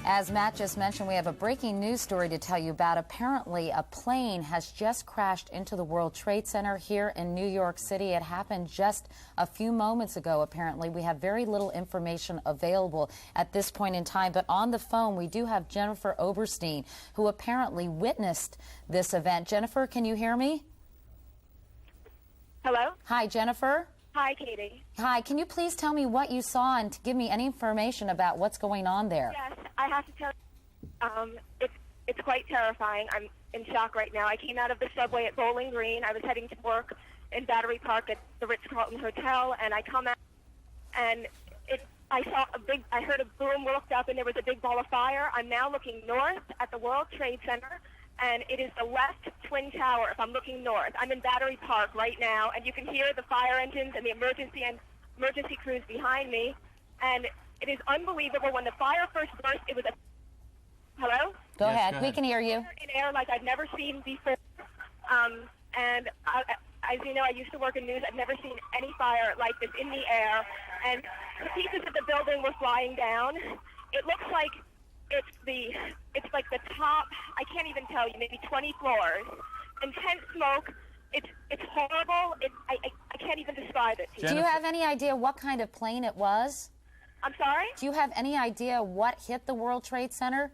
As Matt just mentioned, we have a breaking news story to tell you about. Apparently, a plane has just crashed into the World Trade Center here in New York City. It happened just a few moments ago, apparently. We have very little information available at this point in time. But on the phone, we do have Jennifer Oberstein, who apparently witnessed this event. Jennifer, can you hear me? Hello? Hi, Jennifer. Hi, Katie. Hi, can you please tell me what you saw and to give me any information about what's going on there? Yes, I have to tell you, it's quite terrifying. I'm in shock right now. I came out of the subway at Bowling Green. I was heading to work in Battery Park at the Ritz-Carlton Hotel, and I come out, and I heard a boom, looked up, and there was a big ball of fire. I'm now looking north at the World Trade Center, and it is the left twin tower if I'm looking north. I'm in Battery Park right now, and you can hear the fire engines and the emergency crews behind me, and it is unbelievable. When the fire first burst, it was a... Hello? Go ahead. We can hear you. In air like I've never seen before, and as you know, I used to work in news. I've never seen any fire like this in the air, and the pieces of the building were flying down. It looks like it's like the top, I can't even tell you, maybe 20 floors. Intense smoke. It's horrible. I can't even describe it to you. Do you have any idea what kind of plane it was? I'm sorry? Do you have any idea what hit the World Trade Center?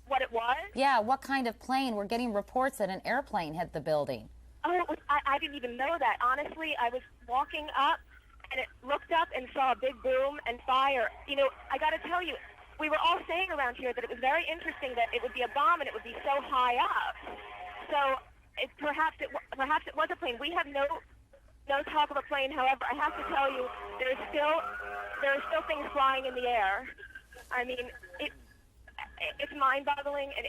What it was? Yeah, what kind of plane? We're getting reports that an airplane hit the building. Oh, I didn't even know that. Honestly, I was walking up, and it looked up and saw a big boom and fire. You know, I got to tell you, we were all saying around here that it was very interesting that it would be a bomb and it would be so high up. So perhaps it was a plane. We have no talk of a plane. However, I have to tell you, there are still things flying in the air. I mean, it's mind-boggling, and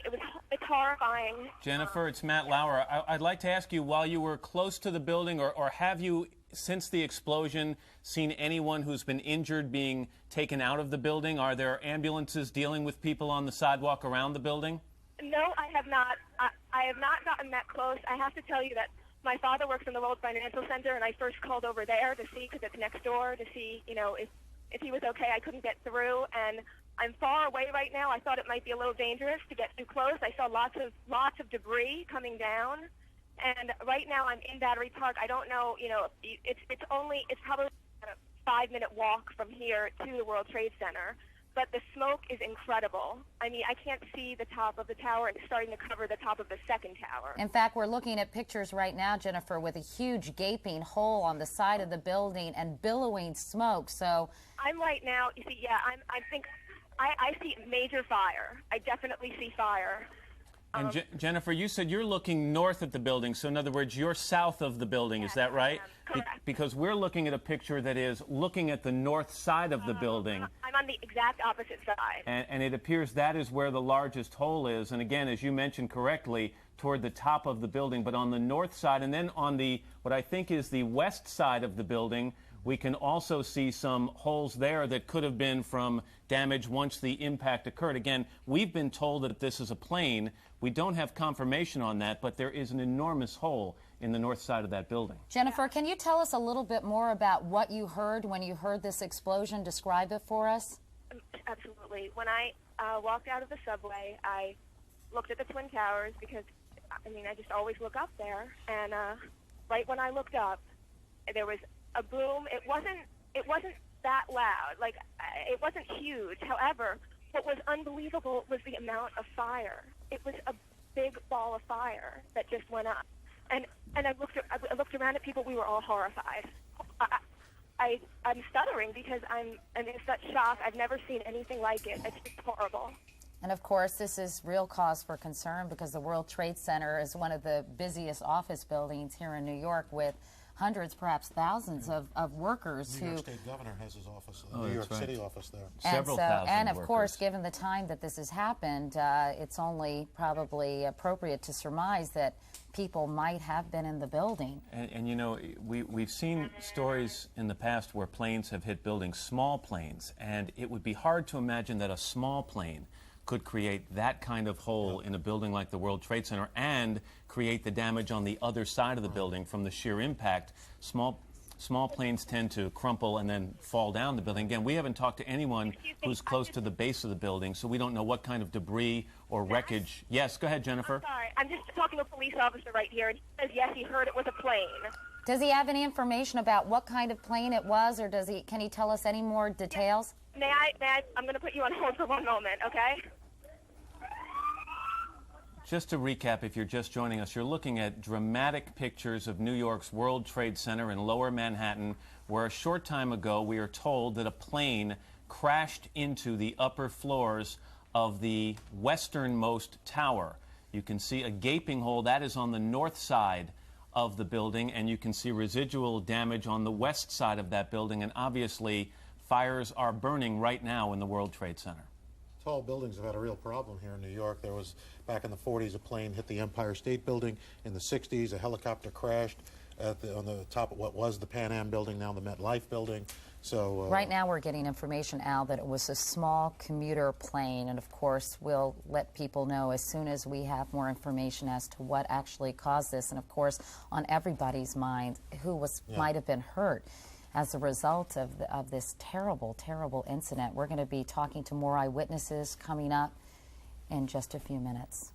it's horrifying. Jennifer, it's Matt Lauer. I'd like to ask you, while you were close to the building, or have you, since the explosion, seen anyone who's been injured being taken out of the building? Are there ambulances dealing with people on the sidewalk around the building? No, I have not. I have not gotten that close. I have to tell you that my father works in the World Financial Center, and I first called over there to see, because it's next door, to see, you know, if he was okay. I couldn't get through, and I'm far away right now. I thought it might be a little dangerous to get too close. I saw lots of debris coming down, and right now I'm in Battery Park. I don't know, you know, it's probably a 5-minute walk from here to the World Trade Center, but the smoke is incredible. I mean, I can't see the top of the tower. It's starting to cover the top of the second tower. In fact, we're looking at pictures right now, Jennifer, with a huge gaping hole on the side of the building and billowing smoke. So I'm right now, you see, yeah, I see major fire. I definitely see fire. And Jennifer, you said you're looking north at the building, so in other words, you're south of the building, yes, is that right? Correct. Because we're looking at a picture that is looking at the north side of the building. I'm on the exact opposite side. And it appears that is where the largest hole is, and again, as you mentioned correctly, toward the top of the building, but on the north side, and then on the, what I think is the west side of the building, we can also see some holes there that could have been from damage once the impact occurred. Again, we've been told that this is a plane. We don't have confirmation on that, but there is an enormous hole in the north side of that building. Jennifer, can you tell us a little bit more about what you heard when you heard this explosion? Describe it for us. Absolutely. When I walked out of the subway, I looked at the Twin Towers because, I mean, I just always look up there. And right when I looked up, there was a boom. It wasn't that loud. Like, it wasn't huge. However, what was unbelievable was the amount of fire. It was a big ball of fire that just went up. And I looked around at people. We were all horrified. I'm stuttering because I'm in such shock. I've never seen anything like it. It's just horrible. And of course, this is real cause for concern because the World Trade Center is one of the busiest office buildings here in New York, with hundreds, perhaps thousands of workers who... New York State Governor has his office, New York City office there. Several thousand and of workers. course, given the time that this has happened, it's only probably appropriate to surmise that people might have been in the building. And you know, we've seen stories in the past where planes have hit buildings, small planes, and it would be hard to imagine that a small plane could create that kind of hole in a building like the World Trade Center and create the damage on the other side of the building from the sheer impact. Small small planes tend to crumple and then fall down the building. Again, we haven't talked to anyone who's close to the base of the building, so we don't know what kind of debris or wreckage. Yes, go ahead, Jennifer. I'm sorry, I'm just talking to a police officer right here, and he says yes, he heard it was a plane. Does he have any information about what kind of plane it was, or can he tell us any more details? May I? I'm going to put you on hold for one moment, okay? Just to recap, if you're just joining us, you're looking at dramatic pictures of New York's World Trade Center in Lower Manhattan, where a short time ago we are told that a plane crashed into the upper floors of the westernmost tower. You can see a gaping hole. That is on the north side of the building, and you can see residual damage on the west side of that building, and obviously fires are burning right now in the World Trade Center. Tall buildings have had a real problem here in New York. There was, back in the 40s, a plane hit the Empire State Building. In the 60s, a helicopter crashed on the top of what was the Pan Am building, now the MetLife building. So right now we're getting information, Al, that it was a small commuter plane, and of course we'll let people know as soon as we have more information as to what actually caused this, and of course on everybody's mind who might have been hurt as a result of this terrible, terrible incident. We're going to be talking to more eyewitnesses coming up in just a few minutes.